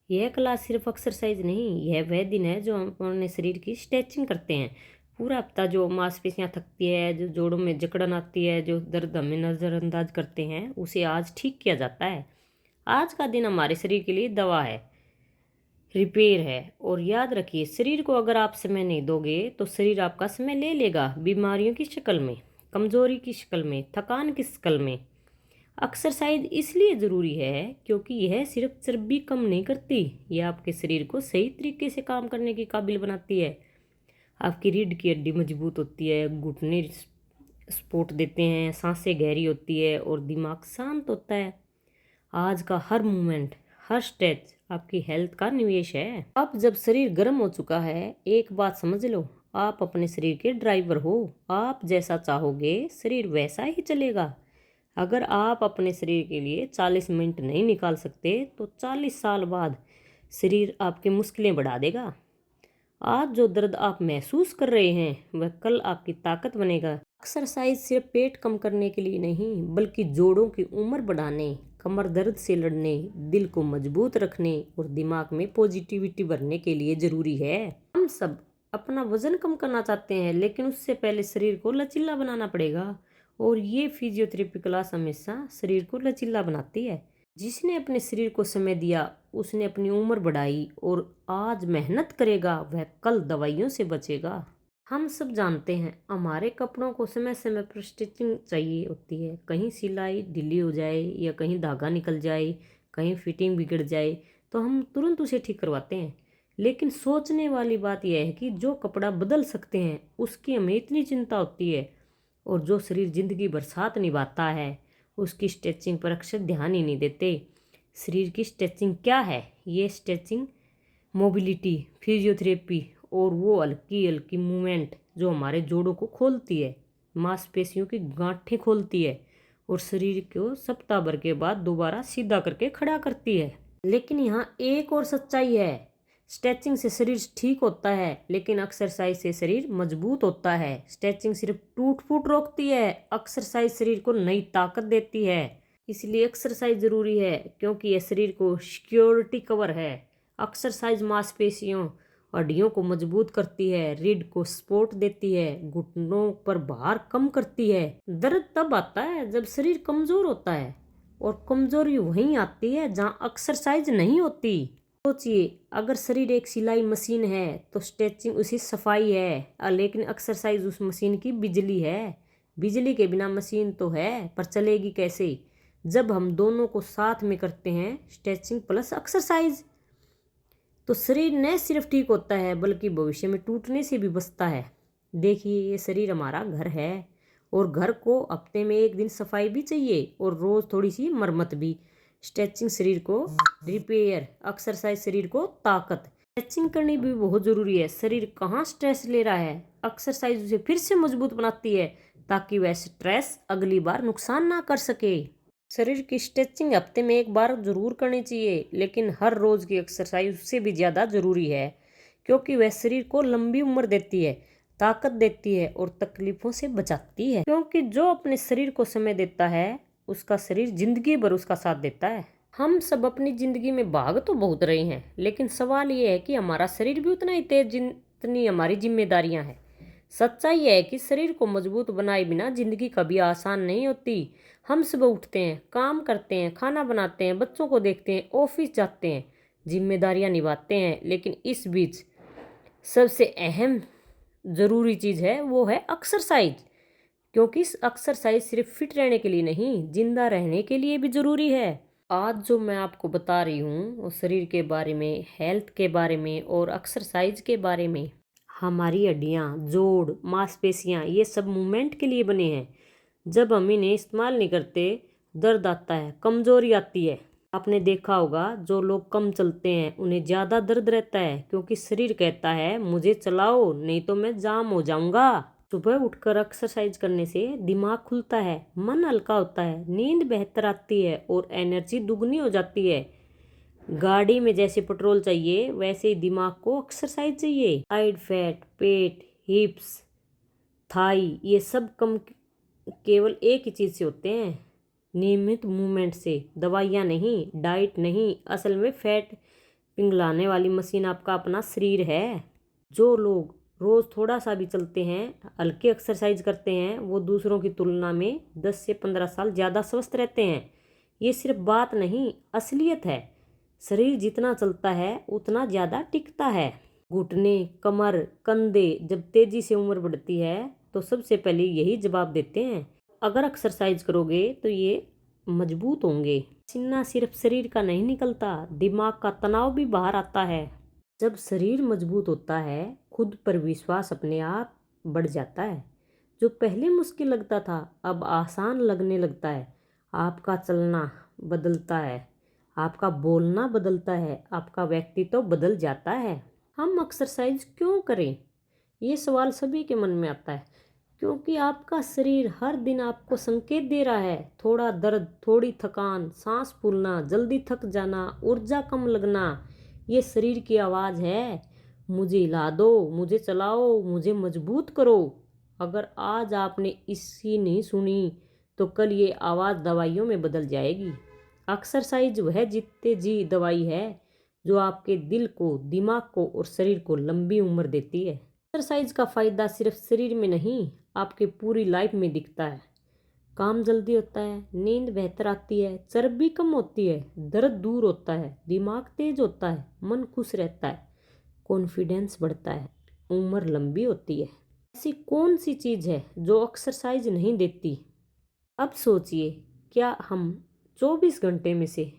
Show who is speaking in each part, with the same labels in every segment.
Speaker 1: यह क्लास सिर्फ एक्सरसाइज नहीं, यह वह दिन है जो हम अपने शरीर की स्ट्रेचिंग करते हैं। पूरा हफ्ता जो मांसपेशियां थकती है, जो जोड़ों में जकड़न आती है, जो दर्द हमें नज़रअंदाज करते हैं, उसे आज ठीक किया जाता है। आज का दिन हमारे शरीर के लिए दवा है, रिपेयर है। और याद रखिए, शरीर को अगर आप समय नहीं दोगे तो शरीर आपका समय ले लेगा, बीमारियों की शक्ल में, कमजोरी की शक्ल में, थकान की शक्ल में। एक्सरसाइज इसलिए ज़रूरी है क्योंकि यह सिर्फ चर्बी कम नहीं करती, यह आपके शरीर को सही तरीके से काम करने के काबिल बनाती है। आपकी रीढ़ की हड्डी मजबूत होती है, घुटने सपोर्ट देते हैं, सांसें गहरी होती है और दिमाग शांत होता है। आज का हर मूवमेंट, हर स्ट्रेच आपकी हेल्थ का निवेश है। अब जब शरीर गर्म हो चुका है, एक बात समझ लो, आप अपने शरीर के ड्राइवर हो। आप जैसा चाहोगे शरीर वैसा ही चलेगा। अगर आप अपने शरीर के लिए 40 मिनट नहीं निकाल सकते तो 40 साल बाद शरीर आपकी मुश्किलें बढ़ा देगा। आज जो दर्द आप महसूस कर रहे हैं वह कल आपकी ताकत बनेगा। एक्सरसाइज सिर्फ पेट कम करने के लिए नहीं, बल्कि जोड़ों की उम्र बढ़ाने, कमर दर्द से लड़ने, दिल को मजबूत रखने और दिमाग में पॉजिटिविटी भरने के लिए ज़रूरी है। हम सब अपना वजन कम करना चाहते हैं, लेकिन उससे पहले शरीर को लचीला बनाना पड़ेगा। और ये फिजियोथेरेपी क्लास हमेशा शरीर को लचीला बनाती है। जिसने अपने शरीर को समय दिया, उसने अपनी उम्र बढ़ाई, और आज मेहनत करेगा वह कल दवाइयों से बचेगा। हम सब जानते हैं हमारे कपड़ों को समय समय पर स्टिचिंग चाहिए होती है। कहीं सिलाई ढीली हो जाए या कहीं धागा निकल जाए, कहीं फिटिंग बिगड़ जाए तो हम तुरंत उसे ठीक करवाते हैं। लेकिन सोचने वाली बात यह है कि जो कपड़ा बदल सकते हैं उसकी हमें इतनी चिंता होती है, और जो शरीर जिंदगी भर साथ निभाता है उसकी स्ट्रेचिंग पर अक्सर ध्यान ही नहीं देते। शरीर की स्ट्रेचिंग क्या है? ये स्ट्रेचिंग मोबिलिटी, फिजियोथेरेपी और वो हल्की हल्की मूवमेंट जो हमारे जोड़ों को खोलती है, मांसपेशियों की गांठें खोलती है और शरीर को सप्ताह भर के बाद दोबारा सीधा करके खड़ा करती है। लेकिन यहाँ एक और सच्चाई है, स्ट्रेचिंग से शरीर ठीक होता है लेकिन एक्सरसाइज से शरीर मजबूत होता है। स्ट्रेचिंग सिर्फ टूट फूट रोकती है, एक्सरसाइज शरीर को नई ताकत देती है। इसलिए एक्सरसाइज जरूरी है क्योंकि यह शरीर को सिक्योरिटी कवर है। एक्सरसाइज मांसपेशियों, हड्डियों को मजबूत करती है, रीढ़ को सपोर्ट देती है, घुटनों पर भार कम करती है। दर्द तब आता है जब शरीर कमजोर होता है, और कमजोरी वहीं आती है जहाँ एक्सरसाइज नहीं होती। सोचिए, अगर शरीर एक सिलाई मशीन है तो स्ट्रेचिंग उसी सफाई है, लेकिन एक्सरसाइज उस मशीन की बिजली है। बिजली के बिना मशीन तो है पर चलेगी कैसे? जब हम दोनों को साथ में करते हैं, स्ट्रेचिंग प्लस एक्सरसाइज, तो शरीर न सिर्फ ठीक होता है बल्कि भविष्य में टूटने से भी बचता है। देखिए, ये शरीर हमारा घर है, और घर को हफ्ते में एक दिन सफाई भी चाहिए और रोज थोड़ी सी मरम्मत भी। स्ट्रेचिंग शरीर को रिपेयर, एक्सरसाइज शरीर को ताकत। स्ट्रेचिंग करनी भी बहुत जरूरी है। शरीर कहाँ स्ट्रेस ले रहा है, एक्सरसाइज उसे फिर से मजबूत बनाती है ताकि वह स्ट्रेस अगली बार नुकसान ना कर सके। शरीर की स्ट्रेचिंग हफ्ते में एक बार जरूर करनी चाहिए, लेकिन हर रोज की एक्सरसाइज उससे भी ज़्यादा जरूरी है क्योंकि वह शरीर को लंबी उम्र देती है, ताकत देती है और तकलीफों से बचाती है। क्योंकि जो अपने शरीर को समय देता है उसका शरीर जिंदगी भर उसका साथ देता है। हम सब अपनी जिंदगी में भाग तो बहुत रहे हैं, लेकिन सवाल ये है कि हमारा शरीर भी उतना ही तेज जितनी हमारी जिम्मेदारियां हैं। सच्चाई है कि शरीर को मजबूत बनाए बिना जिंदगी कभी आसान नहीं होती। हम सुबह उठते हैं, काम करते हैं, खाना बनाते हैं, बच्चों को देखते हैं, ऑफिस जाते हैं, जिम्मेदारियां निभाते हैं, लेकिन इस बीच सबसे अहम ज़रूरी चीज़ है वो है एक्सरसाइज। क्योंकि इस एक्सरसाइज सिर्फ फिट रहने के लिए नहीं, जिंदा रहने के लिए भी ज़रूरी है। आज जो मैं आपको बता रही हूँ वो शरीर के बारे में, हेल्थ के बारे में और एक्सरसाइज के बारे में। हमारी हड्डियाँ, जोड़, मांसपेशियाँ ये सब मूवमेंट के लिए बने हैं। जब हम इन्हें इस्तेमाल नहीं करते, दर्द आता है, कमजोरी आती है। आपने देखा होगा जो लोग कम चलते हैं उन्हें ज़्यादा दर्द रहता है क्योंकि शरीर कहता है मुझे चलाओ नहीं तो मैं जाम हो जाऊंगा। सुबह उठकर एक्सरसाइज करने से दिमाग खुलता है, मन हल्का होता है, नींद बेहतर आती है और एनर्जी दुगनी हो जाती है। गाड़ी में जैसे पेट्रोल चाहिए वैसे ही दिमाग को एक्सरसाइज चाहिए। साइड फैट, पेट, हिप्स, थाई ये सब कम केवल एक ही चीज़ से होते हैं, नियमित मूवमेंट से। दवाइयाँ नहीं, डाइट नहीं, असल में फैट पिघलाने वाली मशीन आपका अपना शरीर है। जो लोग रोज़ थोड़ा सा भी चलते हैं, हल्के एक्सरसाइज करते हैं, वो दूसरों की तुलना में 10 से 15 साल ज़्यादा स्वस्थ रहते हैं। ये सिर्फ बात नहीं, असलियत है। शरीर जितना चलता है उतना ज़्यादा टिकता है। घुटने, कमर, कंधे जब तेज़ी से उम्र बढ़ती है तो सबसे पहले यही जवाब देते हैं। अगर एक्सरसाइज करोगे तो ये मजबूत होंगे। पसीना सिर्फ शरीर का नहीं निकलता, दिमाग का तनाव भी बाहर आता है। जब शरीर मजबूत होता है, खुद पर विश्वास अपने आप बढ़ जाता है। जो पहले मुश्किल लगता था अब आसान लगने लगता है। आपका चलना बदलता है, आपका बोलना बदलता है, आपका व्यक्तित्व बदल जाता है। हम एक्सरसाइज क्यों करें, ये सवाल सभी के मन में आता है। क्योंकि आपका शरीर हर दिन आपको संकेत दे रहा है। थोड़ा दर्द, थोड़ी थकान, सांस फूलना, जल्दी थक जाना, ऊर्जा कम लगना, ये शरीर की आवाज़ है। मुझे हिला दो, मुझे चलाओ, मुझे मजबूत करो। अगर आज आपने इसकी नहीं सुनी तो कल ये आवाज़ दवाइयों में बदल जाएगी। एक्सरसाइज वह जीते जी दवाई है जो आपके दिल को, दिमाग को और शरीर को लंबी उम्र देती है। एक्सरसाइज का फ़ायदा सिर्फ शरीर में नहीं, आपके पूरी लाइफ में दिखता है। काम जल्दी होता है, नींद बेहतर आती है, चर्बी कम होती है, दर्द दूर होता है, दिमाग तेज होता है, मन खुश रहता है, कॉन्फिडेंस बढ़ता है, उम्र लंबी होती है। ऐसी कौन सी चीज़ है जो एक्सरसाइज नहीं देती? अब सोचिए, क्या हम 24 घंटे में से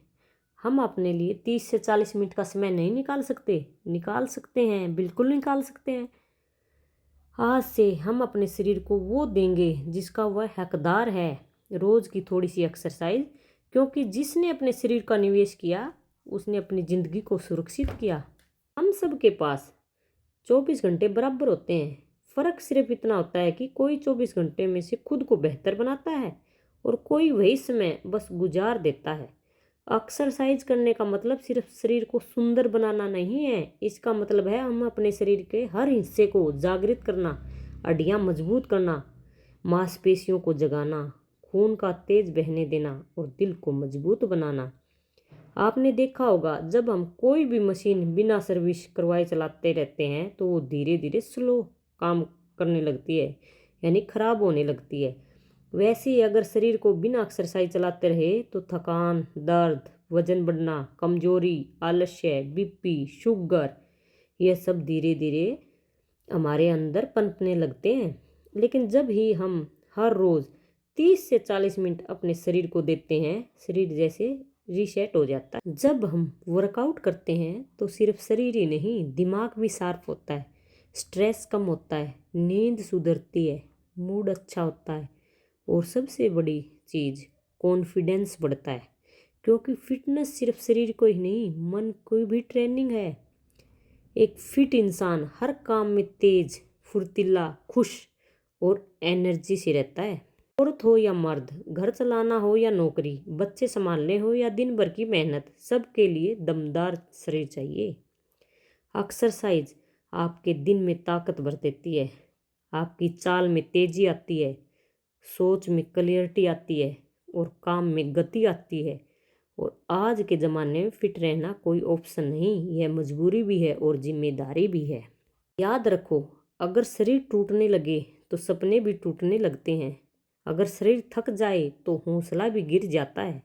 Speaker 1: हम अपने लिए 30 से 40 मिनट का समय नहीं निकाल सकते? निकाल सकते हैं, बिल्कुल निकाल सकते हैं। आज से हम अपने शरीर को वो देंगे जिसका वह हकदार है, रोज़ की थोड़ी सी एक्सरसाइज। क्योंकि जिसने अपने शरीर का निवेश किया उसने अपनी ज़िंदगी को सुरक्षित किया। हम सब के पास 24 घंटे बराबर होते हैं। फ़र्क सिर्फ इतना होता है कि कोई 24 घंटे में से खुद को बेहतर बनाता है और कोई वही समय बस गुजार देता है। एक्सरसाइज करने का मतलब सिर्फ शरीर को सुंदर बनाना नहीं है, इसका मतलब है हम अपने शरीर के हर हिस्से को जागृत करना, हड्डियां मजबूत करना, मांसपेशियों को जगाना, खून का तेज बहने देना और दिल को मजबूत बनाना। आपने देखा होगा, जब हम कोई भी मशीन बिना सर्विस करवाए चलाते रहते हैं तो वो धीरे धीरे स्लो काम करने लगती है, यानी खराब होने लगती है। वैसे ही अगर शरीर को बिना एक्सरसाइज चलाते रहे तो थकान, दर्द, वजन बढ़ना, कमजोरी, आलस्य, बीपी, शुगर, ये सब धीरे धीरे हमारे अंदर पनपने लगते हैं। लेकिन जब ही हम हर रोज़ 30 से 40 मिनट अपने शरीर को देते हैं, शरीर जैसे रीसेट हो जाता है। जब हम वर्कआउट करते हैं तो सिर्फ शरीर ही नहीं, दिमाग भी शार्प होता है, स्ट्रेस कम होता है, नींद सुधरती है, मूड अच्छा होता है और सबसे बड़ी चीज़, कॉन्फिडेंस बढ़ता है। क्योंकि फिटनेस सिर्फ शरीर को ही नहीं, मन को भी ट्रेनिंग है। एक फिट इंसान हर काम में तेज, फुर्तीला, खुश और एनर्जी से रहता है। औरत हो या मर्द, घर चलाना हो या नौकरी, बच्चे संभालने हो या दिन भर की मेहनत, सबके लिए दमदार शरीर चाहिए। एक्सरसाइज आपके दिन में ताकत भर देती है, आपकी चाल में तेजी आती है, सोच में क्लियरिटी आती है और काम में गति आती है। और आज के ज़माने में फिट रहना कोई ऑप्शन नहीं, यह मजबूरी भी है और जिम्मेदारी भी है। याद रखो, अगर शरीर टूटने लगे तो सपने भी टूटने लगते हैं। अगर शरीर थक जाए तो हौसला भी गिर जाता है।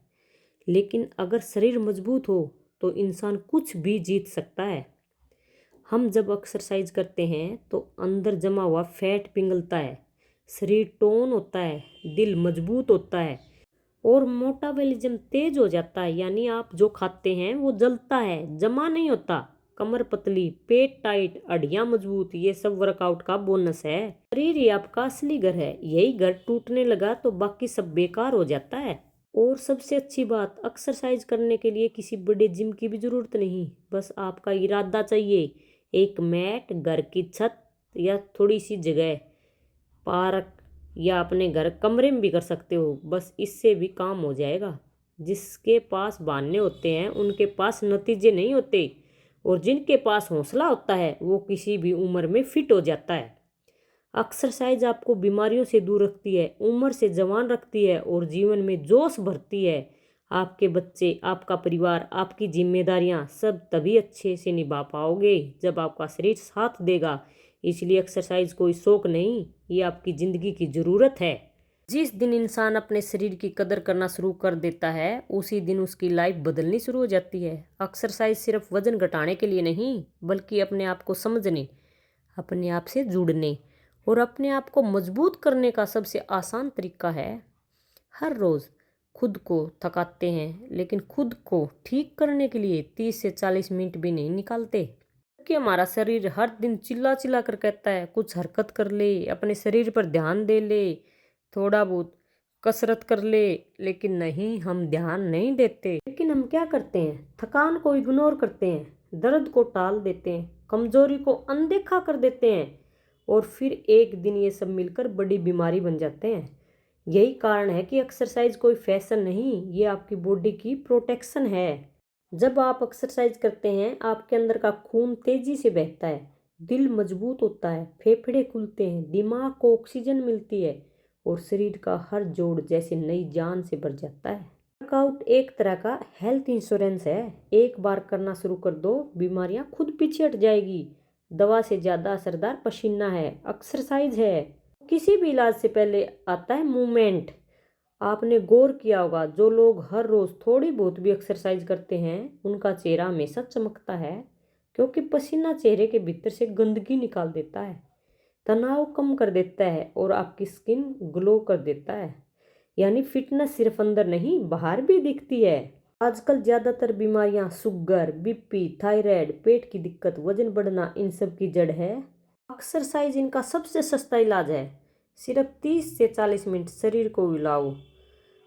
Speaker 1: लेकिन अगर शरीर मजबूत हो तो इंसान कुछ भी जीत सकता है। हम जब एक्सरसाइज करते हैं तो अंदर जमा हुआ फैट पिघलता है, शरीर टोन होता है, दिल मजबूत होता है और मेटाबॉलिज्म तेज हो जाता है। यानी आप जो खाते हैं वो जलता है, जमा नहीं होता। कमर पतली, पेट टाइट, हड्डियां मजबूत, ये सब वर्कआउट का बोनस है। शरीर ही आपका असली घर है, यही घर टूटने लगा तो बाकी सब बेकार हो जाता है। और सबसे अच्छी बात, एक्सरसाइज करने के लिए किसी बड़े जिम की भी जरूरत नहीं, बस आपका इरादा चाहिए। एक मैट, घर की छत या थोड़ी सी जगह, पार्क या अपने घर कमरे में भी कर सकते हो, बस इससे भी काम हो जाएगा। जिसके पास बहाने होते हैं उनके पास नतीजे नहीं होते, और जिनके पास हौसला होता है वो किसी भी उम्र में फिट हो जाता है। एक्सरसाइज आपको बीमारियों से दूर रखती है, उम्र से जवान रखती है और जीवन में जोश भरती है। आपके बच्चे, आपका परिवार, आपकी जिम्मेदारियां सब तभी अच्छे से निभा पाओगे जब आपका शरीर साथ देगा। इसलिए एक्सरसाइज कोई शौक नहीं, ये आपकी ज़िंदगी की ज़रूरत है। जिस दिन इंसान अपने शरीर की कदर करना शुरू कर देता है उसी दिन उसकी लाइफ बदलनी शुरू हो जाती है। एक्सरसाइज सिर्फ वजन घटाने के लिए नहीं, बल्कि अपने आप को समझने, अपने आप से जुड़ने और अपने आप को मजबूत करने का सबसे आसान तरीका है। हर रोज़ खुद को थकाते हैं, लेकिन खुद को ठीक करने के लिए 30 से 40 मिनट भी नहीं निकालते। क्योंकि हमारा शरीर हर दिन चिल्ला चिल्ला कर कहता है कुछ हरकत कर ले, अपने शरीर पर ध्यान दे ले, थोड़ा बहुत कसरत कर ले, लेकिन नहीं, हम ध्यान नहीं देते। लेकिन हम क्या करते हैं, थकान को इग्नोर करते हैं, दर्द को टाल देते हैं, कमजोरी को अनदेखा कर देते हैं और फिर एक दिन ये सब मिलकर बड़ी बीमारी बन जाते हैं। यही कारण है कि एक्सरसाइज कोई फैशन नहीं, ये आपकी बॉडी की प्रोटेक्शन है। जब आप एक्सरसाइज करते हैं आपके अंदर का खून तेजी से बहता है, दिल मजबूत होता है, फेफड़े खुलते हैं, दिमाग को ऑक्सीजन मिलती है और शरीर का हर जोड़ जैसे नई जान से भर जाता है। वर्कआउट एक तरह का हेल्थ इंश्योरेंस है। एक बार करना शुरू कर दो, बीमारियां खुद पीछे हट जाएगी। दवा से ज़्यादा असरदार पसीना है, एक्सरसाइज है। किसी भी इलाज से पहले आता है मूवमेंट। आपने गौर किया होगा, जो लोग हर रोज़ थोड़ी बहुत भी एक्सरसाइज करते हैं उनका चेहरा हमेशा चमकता है, क्योंकि पसीना चेहरे के भीतर से गंदगी निकाल देता है, तनाव कम कर देता है और आपकी स्किन ग्लो कर देता है। यानी फिटनेस सिर्फ अंदर नहीं, बाहर भी दिखती है। आजकल ज़्यादातर बीमारियां शुगर, बीपी, थायराइड, पेट की दिक्कत, वजन बढ़ना, इन सब की जड़ है एक्सरसाइज। इनका सबसे सस्ता इलाज है, सिर्फ 30 से 40 मिनट शरीर को हिलाओ।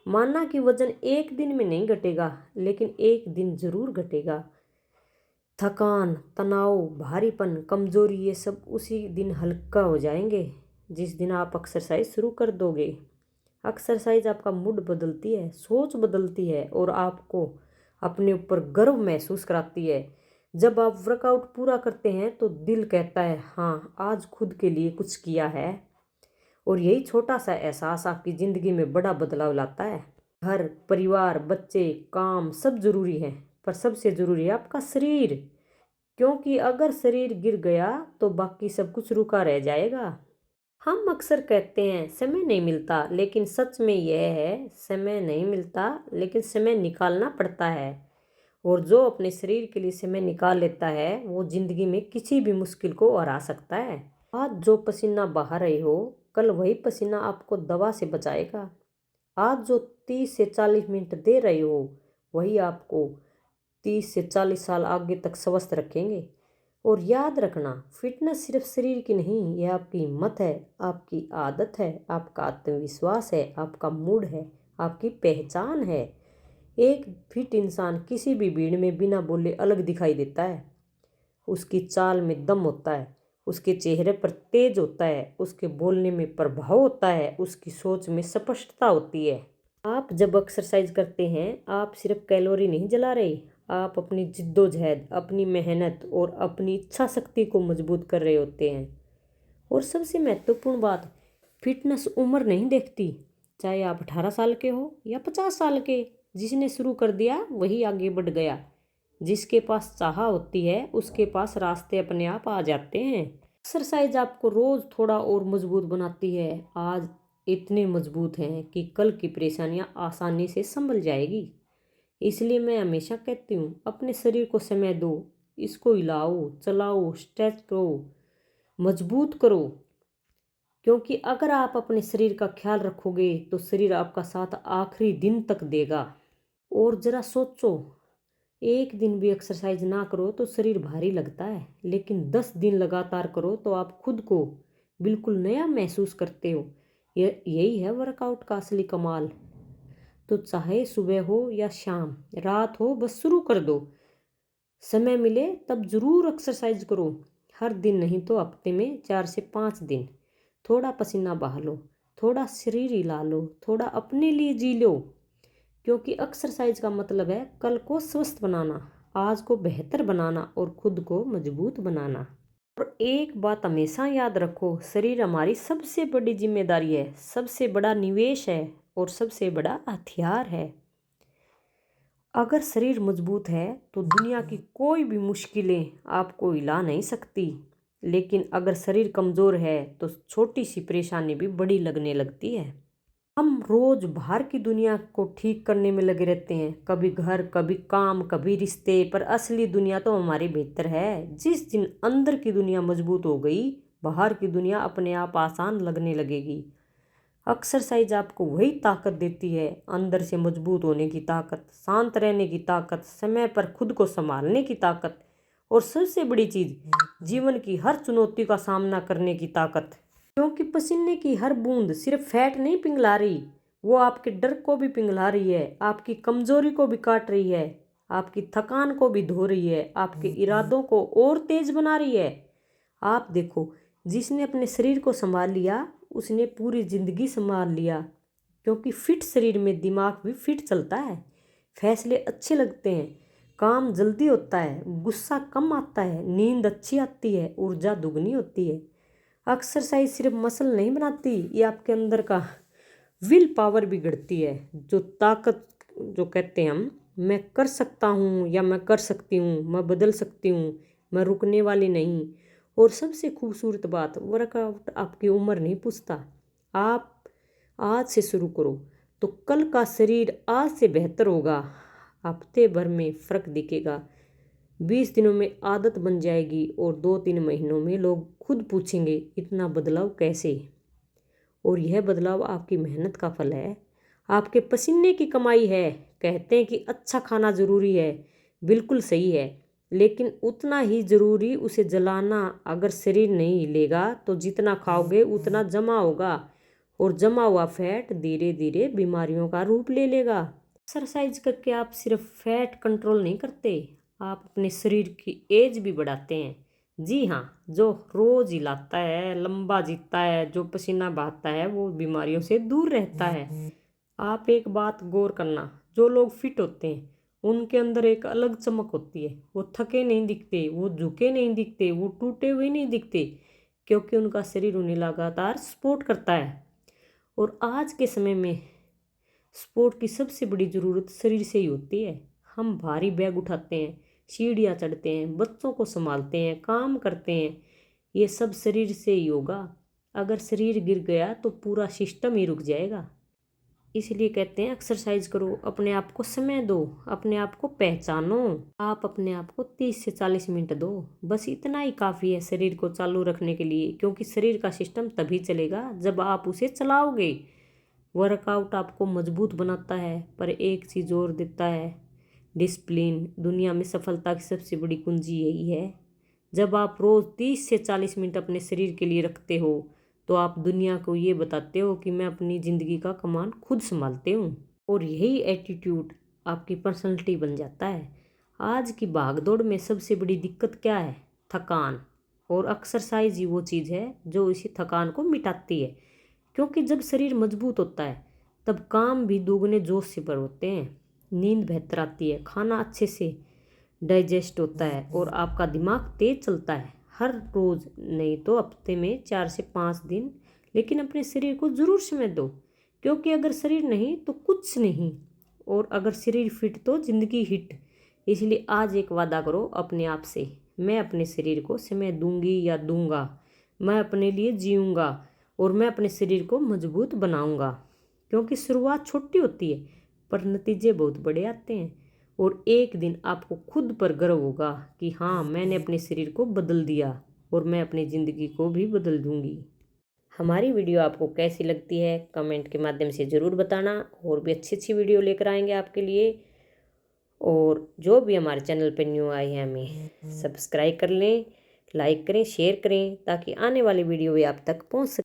Speaker 1: माना कि वजन एक दिन में नहीं घटेगा, लेकिन एक दिन जरूर घटेगा। थकान, तनाव, भारीपन, कमजोरी, ये सब उसी दिन हल्का हो जाएंगे जिस दिन आप एक्सरसाइज शुरू कर दोगे। एक्सरसाइज आपका मूड बदलती है, सोच बदलती है और आपको अपने ऊपर गर्व महसूस कराती है। जब आप वर्कआउट पूरा करते हैं तो दिल कहता है हाँ, आज खुद के लिए कुछ किया है। और यही छोटा सा एहसास आपकी ज़िंदगी में बड़ा बदलाव लाता है। घर, परिवार, बच्चे, काम सब ज़रूरी है, पर सबसे ज़रूरी है आपका शरीर। क्योंकि अगर शरीर गिर गया तो बाकी सब कुछ रुका रह जाएगा। हम अक्सर कहते हैं समय नहीं मिलता, लेकिन सच में यह है, समय नहीं मिलता लेकिन समय निकालना पड़ता है। और जो अपने शरीर के लिए समय निकाल लेता है वो ज़िंदगी में किसी भी मुश्किल को हरा सकता है। आज जो पसीना बहा रहे हो, कल वही पसीना आपको दवा से बचाएगा। आज जो 30 से 40 मिनट दे रहे हो वही आपको 30 से 40 साल आगे तक स्वस्थ रखेंगे। और याद रखना, फिटनेस सिर्फ शरीर की नहीं, यह आपकी हिम्मत है, आपकी आदत है, आपका आत्मविश्वास है, आपका मूड है, आपकी पहचान है। एक फिट इंसान किसी भी भीड़ में बिना बोले अलग दिखाई देता है। उसकी चाल में दम होता है, उसके चेहरे पर तेज होता है, उसके बोलने में प्रभाव होता है, उसकी सोच में स्पष्टता होती है। आप जब एक्सरसाइज करते हैं आप सिर्फ कैलोरी नहीं जला रहे, आप अपनी जिद्दोजहद, अपनी मेहनत और अपनी इच्छा शक्ति को मजबूत कर रहे होते हैं। और सबसे महत्वपूर्ण बात, फिटनेस उम्र नहीं देखती, चाहे आप 18 साल के हो या 50 साल के। जिसने शुरू कर दिया वही आगे बढ़ गया। जिसके पास चाह होती है उसके पास रास्ते अपने आप आ जाते हैं। एक्सरसाइज आपको रोज़ थोड़ा और मजबूत बनाती है। आज इतने मजबूत हैं कि कल की परेशानियां आसानी से संभल जाएगी। इसलिए मैं हमेशा कहती हूँ, अपने शरीर को समय दो, इसको हिलाओ, चलाओ, स्ट्रेच करो, मजबूत करो। क्योंकि अगर आप अपने शरीर का ख्याल रखोगे तो शरीर आपका साथ आखिरी दिन तक देगा। और ज़रा सोचो, एक दिन भी एक्सरसाइज ना करो तो शरीर भारी लगता है, लेकिन 10 दिन लगातार करो तो आप खुद को बिल्कुल नया महसूस करते हो। यही है वर्कआउट का असली कमाल। तो चाहे सुबह हो या शाम, रात हो, बस शुरू कर दो। समय मिले तब ज़रूर एक्सरसाइज करो। हर दिन नहीं तो हफ्ते में 4 से 5 दिन। थोड़ा पसीना बहा लो, थोड़ा शरीर हिला लो, थोड़ा अपने लिए जी लो। क्योंकि एक्सरसाइज का मतलब है कल को स्वस्थ बनाना, आज को बेहतर बनाना और खुद को मजबूत बनाना। और एक बात हमेशा याद रखो, शरीर हमारी सबसे बड़ी जिम्मेदारी है, सबसे बड़ा निवेश है और सबसे बड़ा हथियार है। अगर शरीर मजबूत है तो दुनिया की कोई भी मुश्किलें आपको हिला नहीं सकती, लेकिन अगर शरीर कमज़ोर है तो छोटी सी परेशानी भी बड़ी लगने लगती है। हम रोज बाहर की दुनिया को ठीक करने में लगे रहते हैं, कभी घर, कभी काम, कभी रिश्ते, पर असली दुनिया तो हमारी भीतर है। जिस दिन अंदर की दुनिया मजबूत हो गई, बाहर की दुनिया अपने आप आसान लगने लगेगी। एक्सरसाइज आपको वही ताकत देती है, अंदर से मजबूत होने की ताकत, शांत रहने की ताकत, समय पर खुद को संभालने की ताकत, और सबसे बड़ी चीज़, जीवन की हर चुनौती का सामना करने की ताकत। क्योंकि पसीने की हर बूंद सिर्फ फैट नहीं पिघला रही, वो आपके डर को भी पिघला रही है, आपकी कमजोरी को भी काट रही है, आपकी थकान को भी धो रही है, आपके इरादों को और तेज बना रही है। आप देखो, जिसने अपने शरीर को संभाल लिया उसने पूरी जिंदगी संभाल लिया। क्योंकि फिट शरीर में दिमाग भी फिट चलता है, फैसले अच्छे लगते हैं, काम जल्दी होता है, गुस्सा कम आता है, नींद अच्छी आती है, ऊर्जा दुगनी होती है। एक्सरसाइज सिर्फ मसल नहीं बनाती, ये आपके अंदर का विल पावर भी बढ़ती है, जो ताकत, जो कहते हैं हम, मैं कर सकता हूँ या मैं कर सकती हूँ, मैं बदल सकती हूँ, मैं रुकने वाली नहीं। और सबसे खूबसूरत बात, वर्कआउट आपकी उम्र नहीं पूछता। आप आज से शुरू करो तो कल का शरीर आज से बेहतर होगा। हफ्ते भर में फ़र्क दिखेगा, 20 दिनों में आदत बन जाएगी, और 2-3 महीनों में लोग खुद पूछेंगे इतना बदलाव कैसे। और यह बदलाव आपकी मेहनत का फल है, आपके पसीने की कमाई है। कहते हैं कि अच्छा खाना ज़रूरी है, बिल्कुल सही है, लेकिन उतना ही ज़रूरी उसे जलाना। अगर शरीर नहीं हिलेगा तो जितना खाओगे उतना जमा होगा, और जमा हुआ फैट धीरे धीरे बीमारियों का रूप ले लेगा। एक्सरसाइज करके आप सिर्फ फैट कंट्रोल नहीं करते, आप अपने शरीर की एज भी बढ़ाते हैं। जी हाँ, जो रोज हिलाता है लंबा जीता है, जो पसीना बहाता है वो बीमारियों से दूर रहता है। आप एक बात गौर करना, जो लोग फिट होते हैं उनके अंदर एक अलग चमक होती है। वो थके नहीं दिखते, वो झुके नहीं दिखते, वो टूटे हुए नहीं दिखते, क्योंकि उनका शरीर उन्हें लगातार सपोर्ट करता है। और आज के समय में सपोर्ट की सबसे बड़ी ज़रूरत शरीर से ही होती है। हम भारी बैग उठाते हैं, सीढ़ियाँ चढ़ते हैं, बच्चों को संभालते हैं, काम करते हैं, ये सब शरीर से ही होगा। अगर शरीर गिर गया तो पूरा सिस्टम ही रुक जाएगा। इसलिए कहते हैं एक्सरसाइज करो, अपने आप को समय दो, अपने आप को पहचानो। आप अपने आप को 30 से 40 मिनट दो, बस इतना ही काफ़ी है शरीर को चालू रखने के लिए। क्योंकि शरीर का सिस्टम तभी चलेगा जब आप उसे चलाओगे। वर्कआउट आपको मजबूत बनाता है, पर एक चीज़ और देता है, डिसिप्लिन। दुनिया में सफलता की सबसे बड़ी कुंजी यही है। जब आप रोज़ 30 से 40 मिनट अपने शरीर के लिए रखते हो तो आप दुनिया को ये बताते हो कि मैं अपनी ज़िंदगी का कमान खुद संभालते हूँ। और यही एटीट्यूड आपकी पर्सनैलिटी बन जाता है। आज की भागदौड़ में सबसे बड़ी दिक्कत क्या है? थकान। और एक्सरसाइज ही वो चीज़ है जो इसी थकान को मिटाती है। क्योंकि जब शरीर मजबूत होता है तब काम भी दोगुने जोश से पर होते हैं, नींद बेहतर आती है, खाना अच्छे से डाइजेस्ट होता है, और आपका दिमाग तेज चलता है। हर रोज़ नहीं तो हफ्ते में 4 से 5 दिन, लेकिन अपने शरीर को ज़रूर समय दो। क्योंकि अगर शरीर नहीं तो कुछ नहीं, और अगर शरीर फिट तो ज़िंदगी हिट। इसलिए आज एक वादा करो अपने आप से, मैं अपने शरीर को समय दूंगी या दूंगा, मैं अपने लिए जीऊँगा, और मैं अपने शरीर को मजबूत बनाऊँगा। क्योंकि शुरुआत छोटी होती है पर नतीजे बहुत बड़े आते हैं। और एक दिन आपको खुद पर गर्व होगा कि हाँ, मैंने अपने शरीर को बदल दिया, और मैं अपनी ज़िंदगी को भी बदल दूंगी। हमारी वीडियो आपको कैसी लगती है कमेंट के माध्यम से ज़रूर बताना, और भी अच्छी अच्छी वीडियो लेकर आएंगे आपके लिए। और जो भी हमारे चैनल पर न्यू आए हैं हमें सब्सक्राइब कर लें, लाइक करें, शेयर करें, ताकि आने वाली वीडियो भी आप तक पहुंच सके।